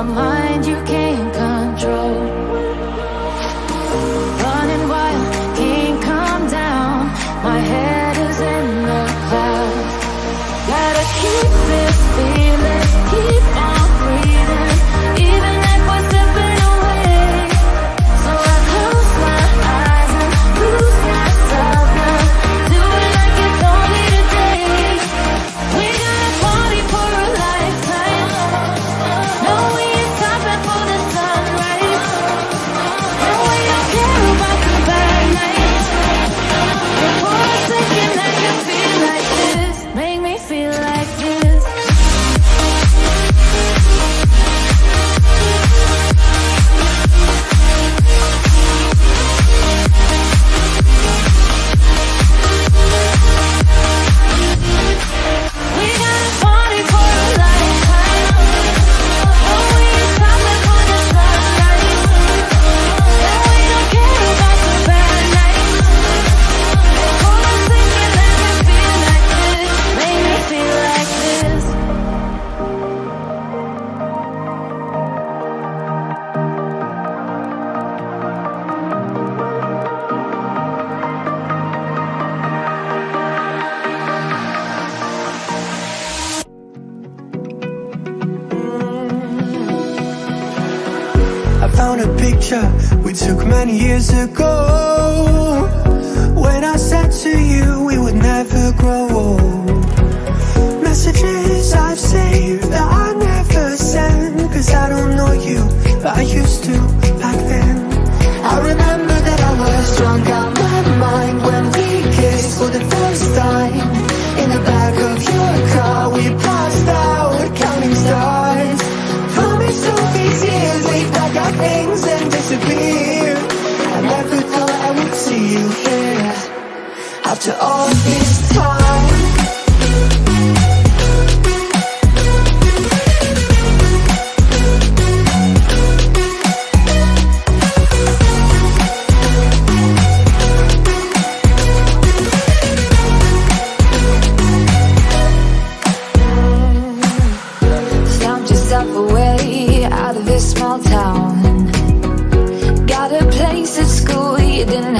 mind you can't control. Running wild, can't calm down. My head is in the clouds. Gotta keep this feeling, keep on breathing, even if we're slipping away. So I close my eyes and lose myself now, do it like it's only today. We got a party for a lifetime. No, we ain't stopping for the sunrise. And we don't care about the bad nights. And for a second I can feel like this. Make me feel like this. We got a party for a lifetime. No, we ain't stopping for the sunrise. And we don't care about the bad nights. And for a second I can feel like this. Make me feel like this. I found a picture we took many years ago, when I said to you we would never grow old. Messages I've saved that I never send, cause I don't know you, but I used to back then. I remember that I was drunk out my mind when we kissed for the first time. In the back of your car we passed out counting stars. Promised all these years we'd pack our things and disappear. I never thought I would see you here after all this time. Found yourself a way out of this small town. Got a place at school you didn't